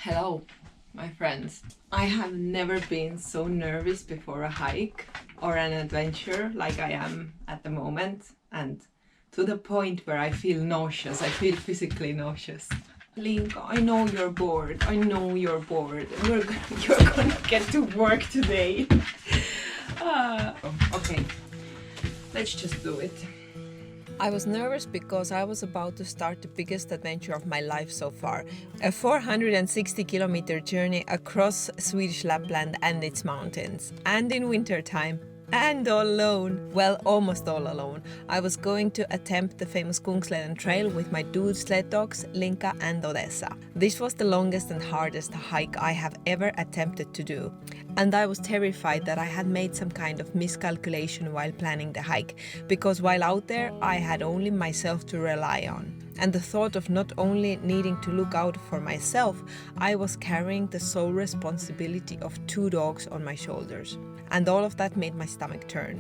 Hello, my friends. I have never been so nervous before a hike or an adventure like I am at the moment, and to the point where I feel nauseous. I feel physically nauseous. Link, I know you're bored. I know you're bored. You're gonna get to work today. Okay, let's just do it. I was nervous because I was about to start the biggest adventure of my life so far. A 460-kilometer journey across Swedish Lapland and its mountains. And in wintertime. And all alone. Well, almost all alone. I was going to attempt the famous Kungsleden trail with my dude sled dogs, Linka and Odessa. This was the longest and hardest hike I have ever attempted to do. And I was terrified that I had made some kind of miscalculation while planning the hike, because while out there I had only myself to rely on. And the thought of not only needing to look out for myself, I was carrying the sole responsibility of 2 dogs on my shoulders. And all of that made my stomach turn.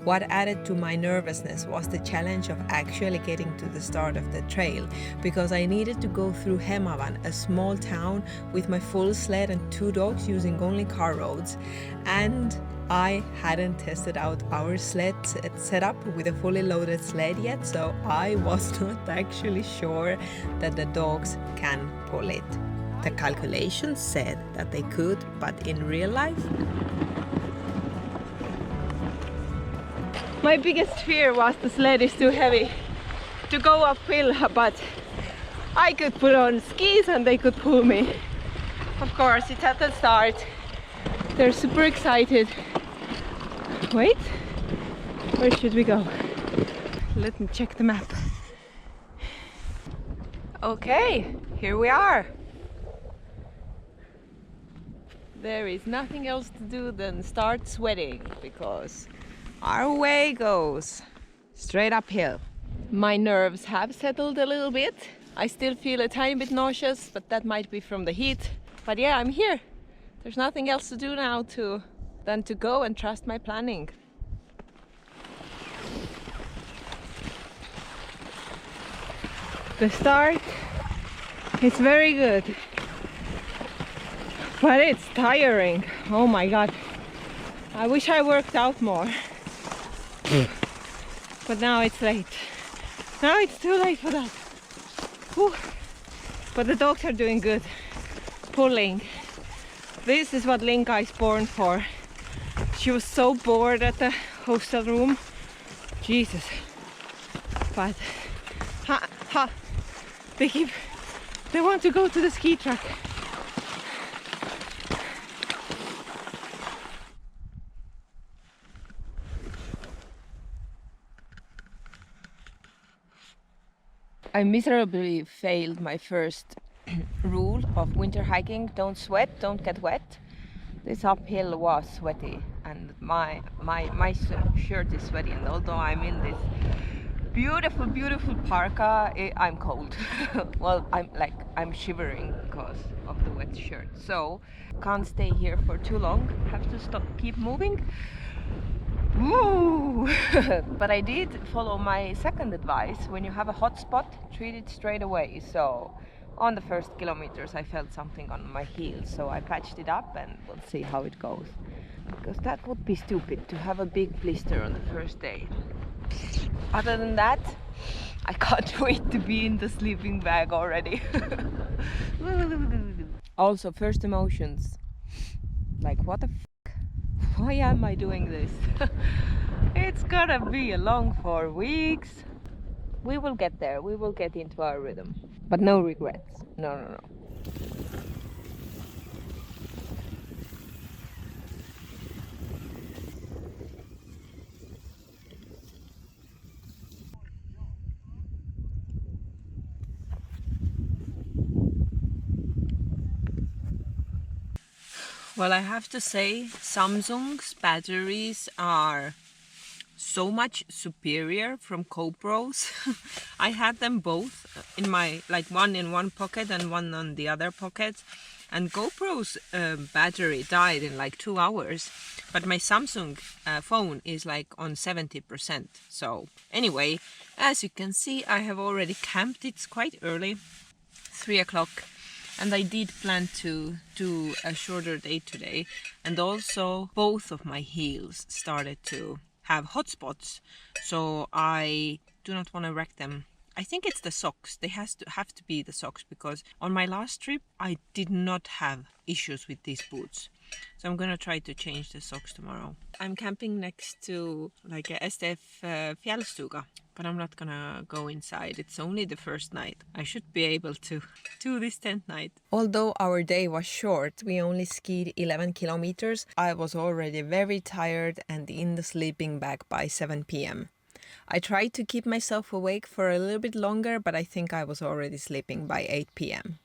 What added to my nervousness was the challenge of actually getting to the start of the trail, because I needed to go through Hemavan, a small town, with my full sled and 2 dogs using only car roads. And I hadn't tested out our sled setup with a fully loaded sled yet, so I was not actually sure that the dogs can pull it. The calculations said that they could, but in real life, my biggest fear was the sled is too heavy to go uphill, but I could put on skis and they could pull me. Of course, it's at the start. They're super excited. Wait, where should we go? Let me check the map. Okay, here we are. There is nothing else to do than start sweating, because our way goes straight uphill. My nerves have settled a little bit. I still feel a tiny bit nauseous, but that might be from the heat. But yeah, I'm here. There's nothing else to do now than to go and trust my planning. The start is very good, but it's tiring. Oh my god. I wish I worked out more. But now it's late. Now it's too late for that. Whew. But the dogs are doing good. Pulling. This is what Linka is born for. She was so bored at the hostel room. Jesus. But they want to go to the ski track. I miserably failed my first rule of winter hiking. Don't sweat, don't get wet. This uphill was sweaty, and my shirt is sweaty, and although I'm in this beautiful parka, I'm cold. Well, I'm shivering because of the wet shirt, so can't stay here for too long. Have to keep moving. Woo! But I did follow my second advice. When you have a hot spot, treat it straight away. So on the first kilometers I felt something on my heels, so I patched it up, and we'll see how it goes, because that would be stupid to have a big blister on the first day. Other than that, I can't wait to be in the sleeping bag already. Also, first emotions, like what the f***, why am I doing this? It's gonna be a long 4 weeks. We will get there, we will get into our rhythm, but no regrets. No. Well, I have to say, Samsung's batteries are so much superior from GoPros. I had them both in my, one in one pocket and one on the other pocket, and GoPro's battery died in 2 hours, but my Samsung phone is on 70%. So anyway, as you can see, I have already camped. It's quite early, 3 o'clock. And I did plan to do a shorter day today, and also both of my heels started to have hot spots, so I do not want to wreck them. I think it's the socks. They have to be the socks, because on my last trip I did not have issues with these boots. So I'm gonna try to change the socks tomorrow. I'm camping next to like a STF fjällstuga, but I'm not gonna go inside. It's only the first night. I should be able to do this tent night. Although our day was short, we only skied 11 kilometers. I was already very tired and in the sleeping bag by 7 p.m. I tried to keep myself awake for a little bit longer, but I think I was already sleeping by 8 p.m.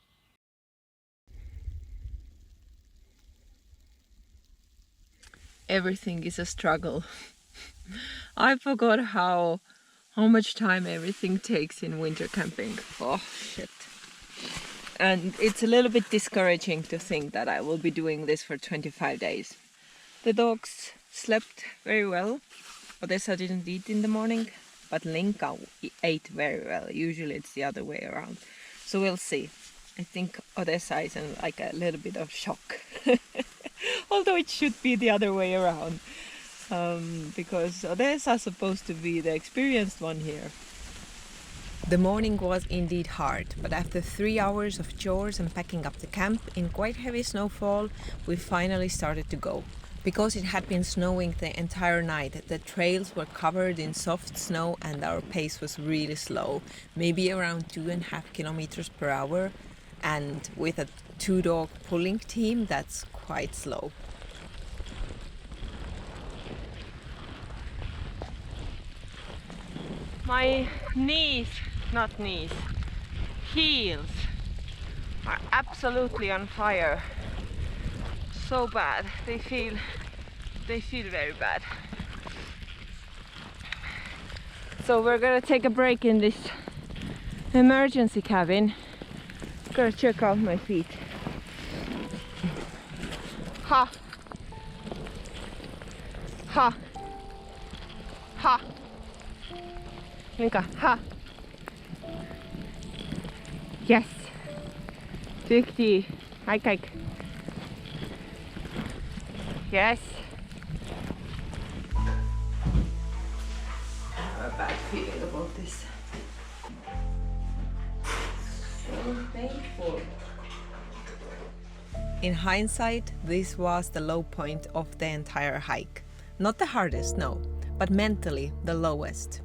Everything is a struggle. I forgot how much time everything takes in winter camping. Oh shit. And it's a little bit discouraging to think that I will be doing this for 25 days. The dogs slept very well. Odessa didn't eat in the morning, but Linka ate very well. Usually it's the other way around. So we'll see. I think Odessa is in like a little bit of shock. Although it should be the other way around. Because Odessa is supposed to be the experienced one here. The morning was indeed hard, but after 3 hours of chores and packing up the camp in quite heavy snowfall, we finally started to go. Because it had been snowing the entire night, the trails were covered in soft snow and our pace was really slow, maybe around 2.5 kilometers per hour. And with a 2-dog pulling team, that's quite slow. My heels are absolutely on fire. So bad. They feel very bad. So we're gonna take a break in this emergency cabin. Gonna check out my feet. Ha! Ha! Ha! Linka, ha! Yes! Duktig! Hike. Yes! I have a bad feeling about this. So painful. In hindsight, this was the low point of the entire hike. Not the hardest, no, but mentally the lowest.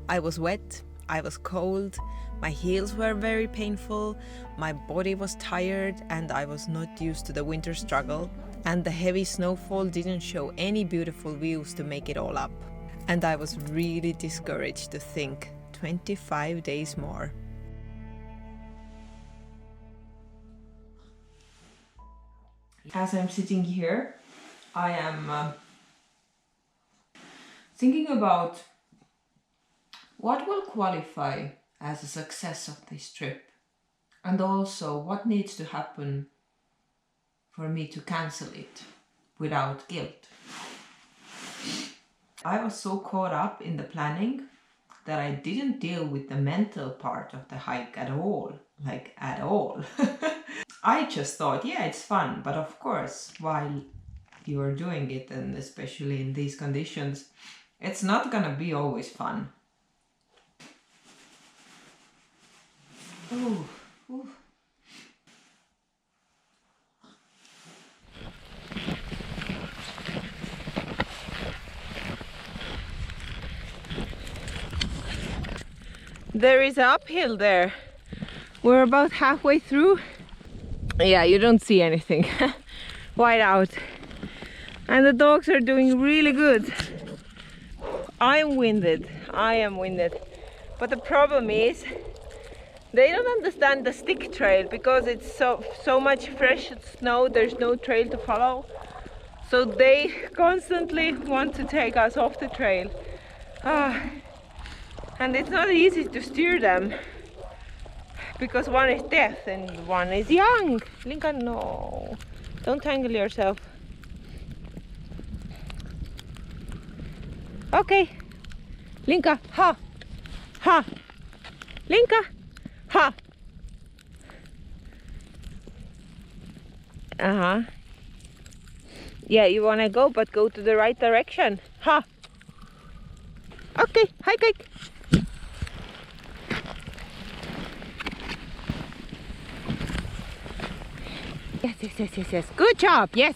I was wet, I was cold, my heels were very painful, my body was tired and I was not used to the winter struggle, and the heavy snowfall didn't show any beautiful views to make it all up. And I was really discouraged to think 25 days more. As I'm sitting here, I am thinking about what will qualify as a success of this trip, and also what needs to happen for me to cancel it without guilt. I was so caught up in the planning that I didn't deal with the mental part of the hike at all, like at all. I just thought, yeah, it's fun, but of course, while you're doing it, and especially in these conditions, it's not gonna be always fun. Ooh, ooh. There is an uphill there. We're about halfway through. Yeah, you don't see anything. White out. And the dogs are doing really good. I am winded. But the problem is, they don't understand the stick trail because it's so much fresh snow, there's no trail to follow. So they constantly want to take us off the trail. And it's not easy to steer them because one is deaf and one is young. Linka, no. Don't tangle yourself. Okay. Linka, ha. Ha. Linka, ha. Uh-huh. Yeah, you wanna go, but go to the right direction. Ha! Okay, hike, hike. Yes. Good job, yes.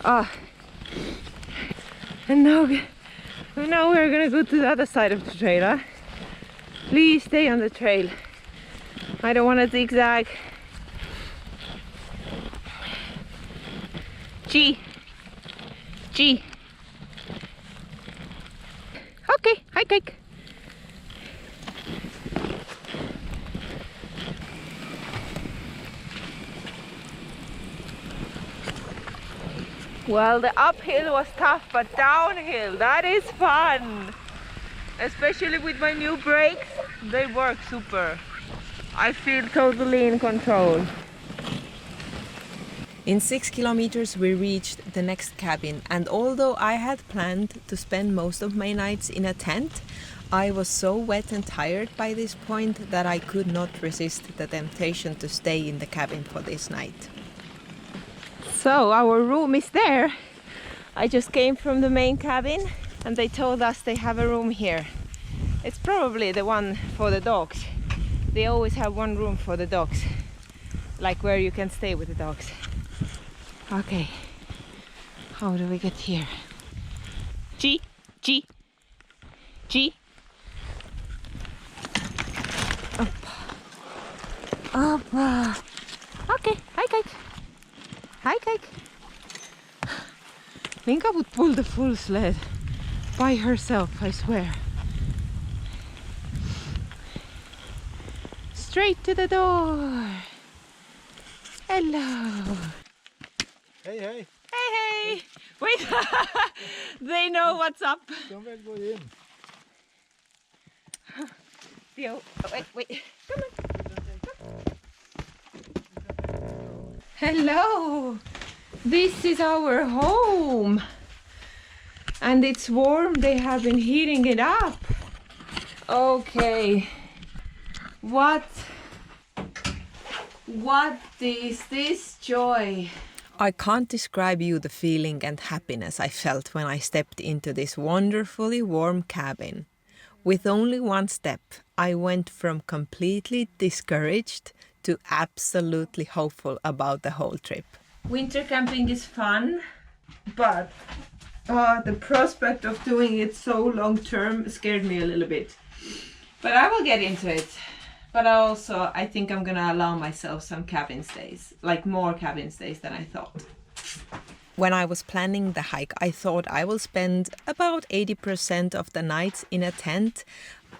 Oh. And now we're gonna go to the other side of the trail, huh? Please stay on the trail. I don't want to zigzag. G. Okay, hike. Well, the uphill was tough, but downhill, that is fun. Especially with my new brakes, they work super. I feel totally in control. In 6 kilometers we reached the next cabin, and although I had planned to spend most of my nights in a tent, I was so wet and tired by this point that I could not resist the temptation to stay in the cabin for this night. So our room is there. I just came from the main cabin and they told us they have a room here. It's probably the one for the dogs. They always have one room for the dogs, like where you can stay with the dogs. Okay, how do we get here? G. Up. Okay, hike. Linka would pull the full sled by herself, I swear. Straight to the door. Hello. Hey. Hey. Wait, they know what's up. De vill gå in. Wait. Come on. Hello. This is our home. And it's warm. They have been heating it up. Okay. What is this joy? I can't describe you the feeling and happiness I felt when I stepped into this wonderfully warm cabin. With only one step, I went from completely discouraged to absolutely hopeful about the whole trip. Winter camping is fun, but the prospect of doing it so long term scared me a little bit. But I will get into it. But I think I'm gonna allow myself some cabin stays, like more cabin stays than I thought. When I was planning the hike, I thought I will spend about 80% of the nights in a tent,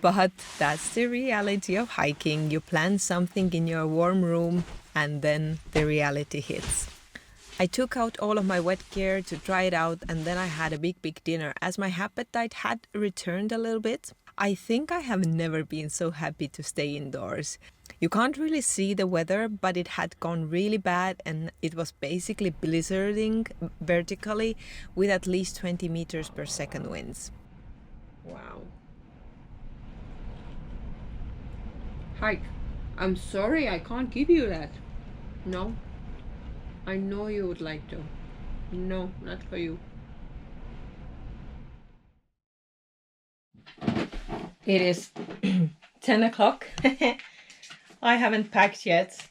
but that's the reality of hiking. You plan something in your warm room and then the reality hits. I took out all of my wet gear to dry it out, and then I had a big dinner as my appetite had returned a little bit. I think I have never been so happy to stay indoors. You can't really see the weather, but it had gone really bad and it was basically blizzarding vertically with at least 20 meters per second winds. Wow. Hike. I'm sorry I can't give you that. No. I know you would like to. No, not for you. It is 10 o'clock. I haven't packed yet.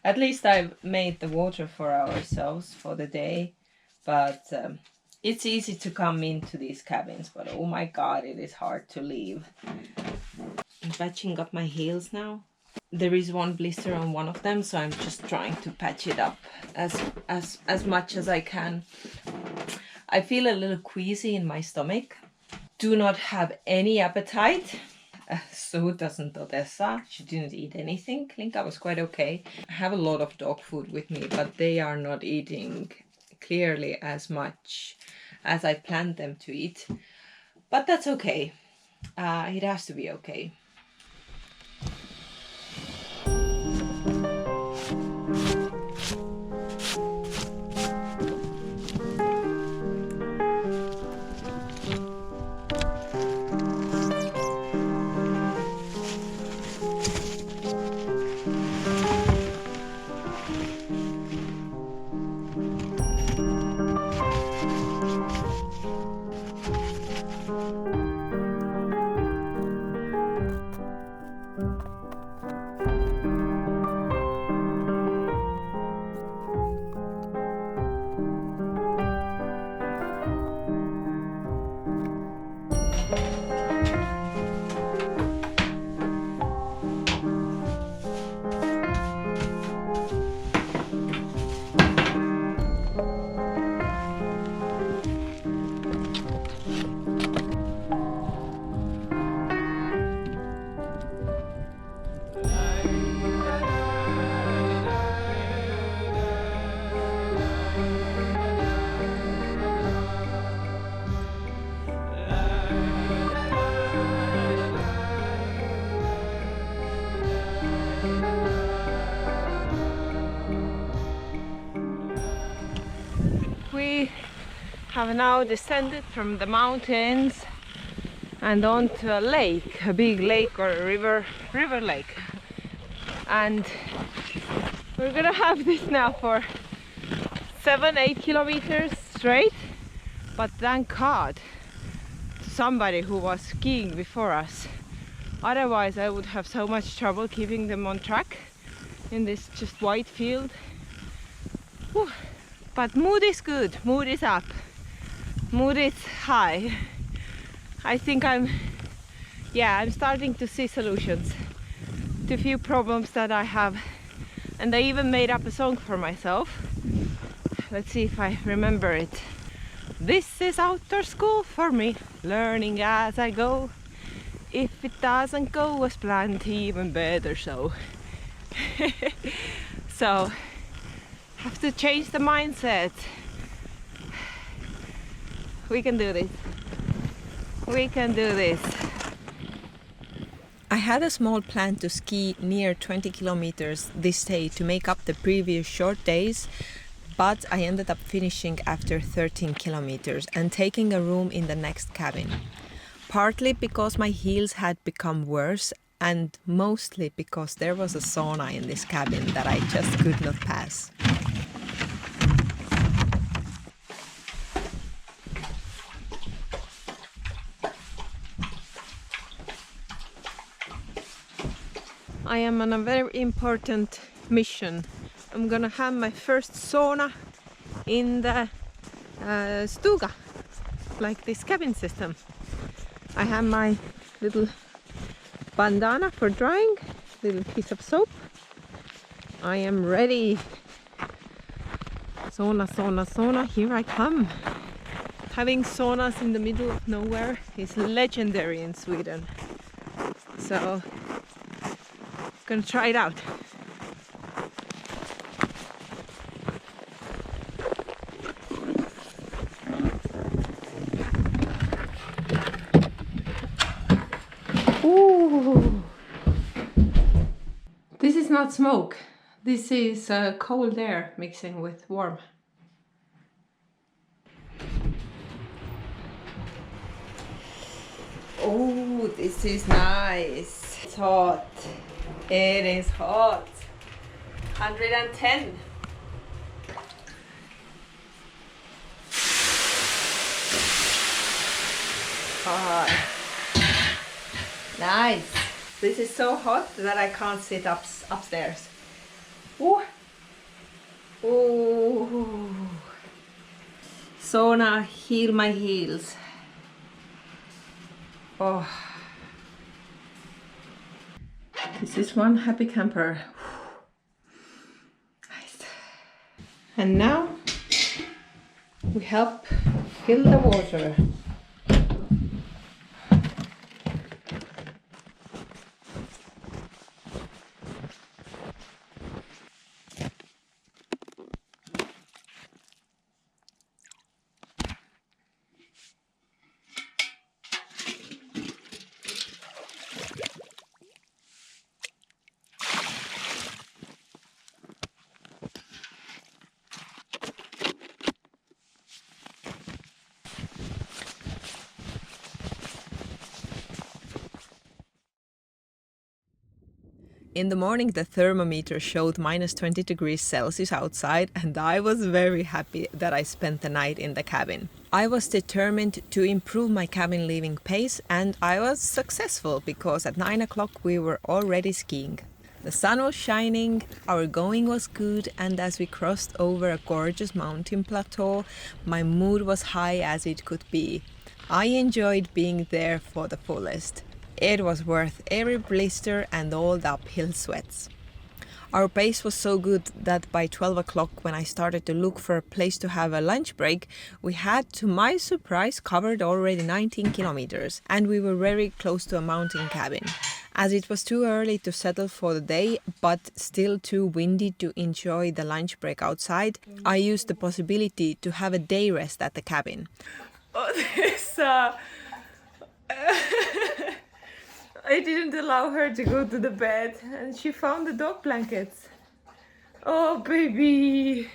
At least I've made the water for ourselves for the day. But it's easy to come into these cabins, but oh my god, it is hard to leave. I'm patching up my heels now. There is one blister on one of them, so I'm just trying to patch it up as much as I can. I feel a little queasy in my stomach. Do not have any appetite. So doesn't Odessa. She didn't eat anything. Linka was quite okay. I have a lot of dog food with me, but they are not eating clearly as much as I planned them to eat. But that's okay. It has to be okay. We have now descended from the mountains and onto a lake, a big lake or a river lake. And we're gonna have this now for 7-8 kilometers straight, but thank God to somebody who was skiing before us. Otherwise I would have so much trouble keeping them on track in this just white field. Whew. But mood is good, mood is up, mood is high. I think I'm starting to see solutions to a few problems that I have, and I even made up a song for myself. Let's see if I remember it. This is outdoor school for me, learning as I go. If it doesn't go as planned, even better so. So, have to change the mindset. We can do this. We can do this. I had a small plan to ski near 20 kilometers this day to make up the previous short days, but I ended up finishing after 13 kilometers and taking a room in the next cabin. Partly because my heels had become worse, and mostly because there was a sauna in this cabin that I just could not pass. I am on a very important mission. I'm gonna have my first sauna in the stuga, like this cabin system. I have my little bandana for drying, little piece of soap. I am ready. Sauna, sauna, sauna, here I come. Having saunas in the middle of nowhere is legendary in Sweden. So, gonna try it out. Ooh. This is not smoke. This is cold air mixing with warm. Oh, this is nice. It's hot. It is hot. 110. Hot. Nice. This is so hot that I can't sit upstairs. Ooh. Ooh. Sauna, heal my heels. Oh. This is one happy camper. Nice. And now we help fill the water. In the morning the thermometer showed minus 20 degrees Celsius outside, and I was very happy that I spent the night in the cabin. I was determined to improve my cabin leaving pace, and I was successful because at 9 o'clock we were already skiing. The sun was shining, our going was good, and as we crossed over a gorgeous mountain plateau, my mood was high as it could be. I enjoyed being there for the fullest. It was worth every blister and all the uphill sweats. Our pace was so good that by 12 o'clock, when I started to look for a place to have a lunch break, we had, to my surprise, covered already 19 kilometers, and we were very close to a mountain cabin. As it was too early to settle for the day, but still too windy to enjoy the lunch break outside, I used the possibility to have a day rest at the cabin. Oh, this, I didn't allow her to go to the bed, and she found the dog blankets. Oh, baby!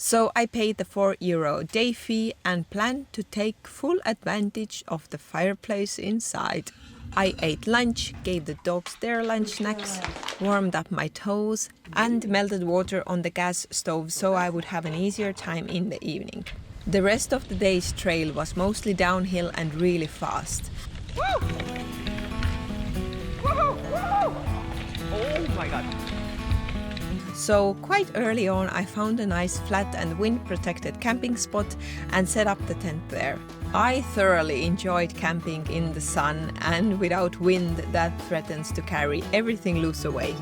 So I paid the €4 day fee and planned to take full advantage of the fireplace inside. I ate lunch, gave the dogs their lunch snacks, warmed up my toes and melted water on the gas stove so I would have an easier time in the evening. The rest of the day's trail was mostly downhill and really fast. Woo! Woohoo! Woohoo! Oh my god! So quite early on I found a nice flat and wind-protected camping spot and set up the tent there. I thoroughly enjoyed camping in the sun and without wind that threatens to carry everything loose away.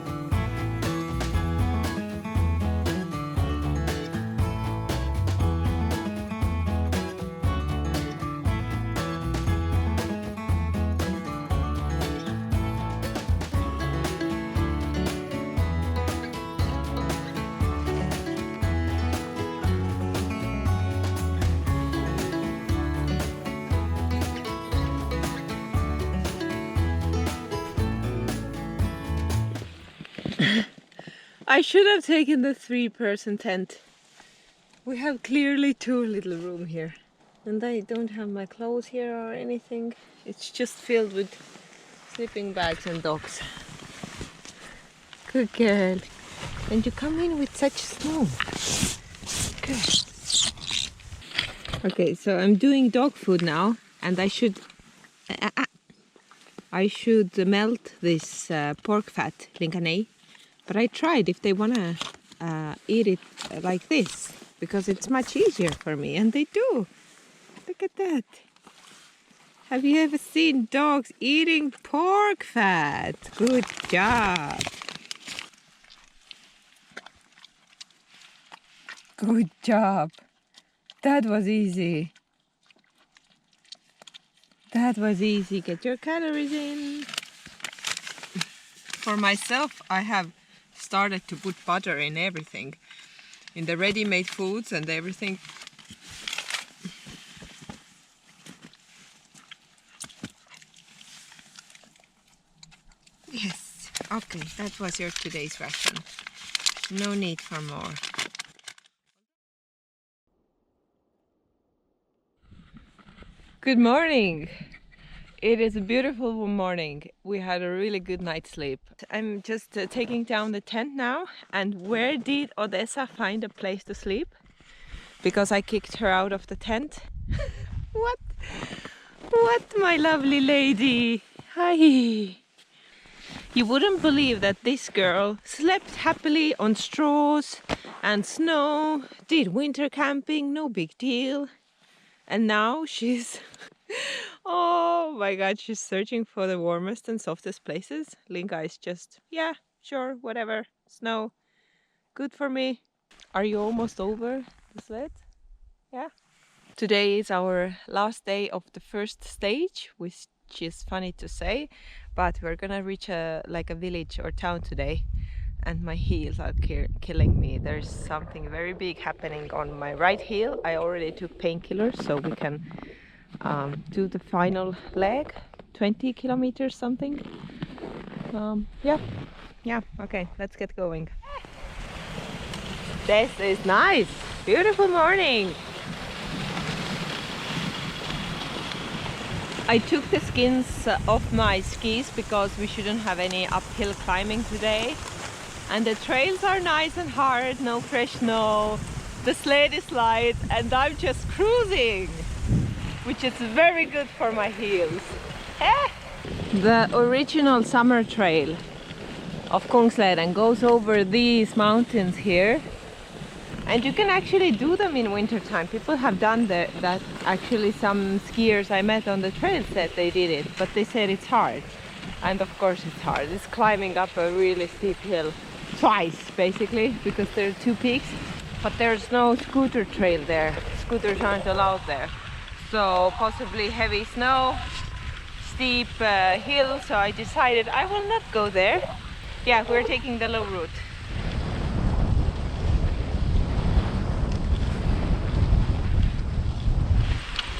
I should have taken the 3-person tent. We have clearly too little room here. And I don't have my clothes here or anything. It's just filled with sleeping bags and dogs. Good girl. And you come in with such snow. Good. Okay, so I'm doing dog food now and I should melt this pork fat, Lunekund. But I tried if they wanna eat it like this, because it's much easier for me, and they do. Look at that. Have you ever seen dogs eating pork fat? Good job. Good job. That was easy. That was easy. Get your calories in. For myself, I have started to put butter in everything, in the ready-made foods and everything. Yes, okay, that was your today's ration. No need for more. Good morning. It is a beautiful morning. We had a really good night's sleep. I'm just taking down the tent now. And where did Odessa find a place to sleep? Because I kicked her out of the tent. What? What, my lovely lady? Hi. You wouldn't believe that this girl slept happily on straws and snow, did winter camping, no big deal. And now she's... Oh my god, she's searching for the warmest and softest places. Linka is just, yeah, sure, whatever, snow, good for me. Are you almost over the sled? Yeah. Today is our last day of the first stage, which is funny to say, but we're gonna reach a village or town today, and my heels are killing me. There's something very big happening on my right heel. I already took painkillers, so we can do the final leg, 20 kilometers something. Yeah, okay, let's get going. This is nice, beautiful morning. I took the skins off my skis because we shouldn't have any uphill climbing today. And the trails are nice and hard, no fresh snow. The sled is light and I'm just cruising, which is very good for my heels. The original summer trail of Kungsleden goes over these mountains here, and you can actually do them in winter time. People have done that. Actually, some skiers I met on the trail said they did it, but they said it's hard. And of course it's hard. It's climbing up a really steep hill twice basically, because there are 2 peaks, but there's no scooter trail there. Scooters aren't allowed there. So possibly heavy snow, steep hill, so I decided I will not go there. Yeah, we're taking the low route.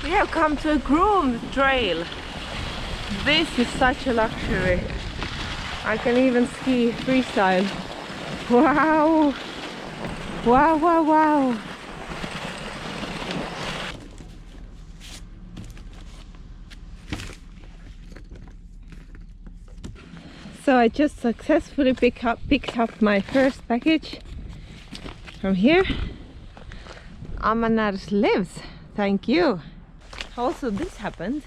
We have come to a groomed trail. This is such a luxury. I can even ski freestyle. Wow! Wow, wow, wow! So I just successfully picked up my first package from here. Amanars lives, thank you. Also this happened.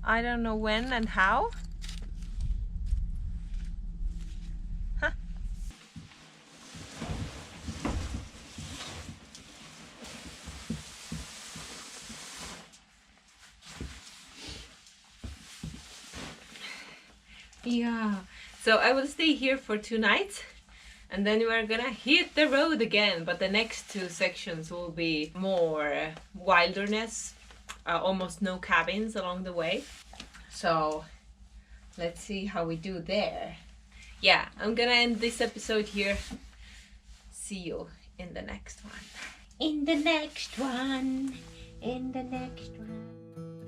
I don't know when and how. Huh. Yeah, so I will stay here for 2 nights and then we're gonna hit the road again, but the next 2 sections will be more wilderness, almost no cabins along the way. So let's see how we do there. Yeah, I'm gonna end this episode here. See you in the next one. In the next one. In the next one.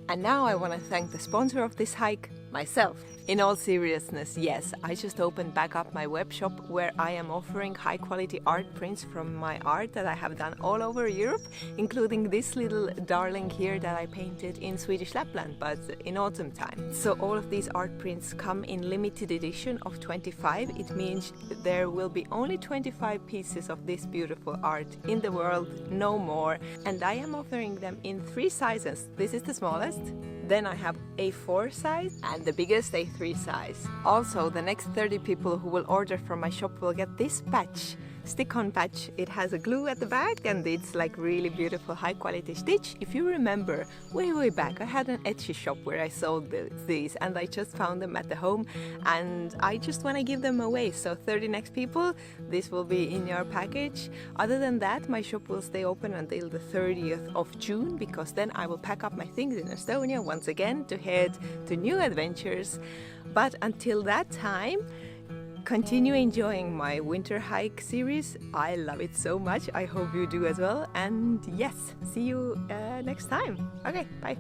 And now I want to thank the sponsor of this hike, myself. In all seriousness, yes, I just opened back up my web shop where I am offering high quality art prints from my art that I have done all over Europe, including this little darling here that I painted in Swedish Lapland, but in autumn time. So all of these art prints come in limited edition of 25. It means there will be only 25 pieces of this beautiful art in the world, no more. And I am offering them in 3 sizes. This is the smallest. Then I have A4 size and the biggest A3 size. Also, the next 30 people who will order from my shop will get this patch, stick-on patch. It has a glue at the back and it's like really beautiful high quality stitch. If you remember, way back I had an Etsy shop where I sold these and I just found them at the home and I just want to give them away. So 30 next people, this will be in your package. Other than that, my shop will stay open until the 30th of June because then I will pack up my things in Estonia once again to head to new adventures. But until that time, continue enjoying my winter hike series. I love it so much. I hope you do as well. And yes, see you next time. Okay, bye.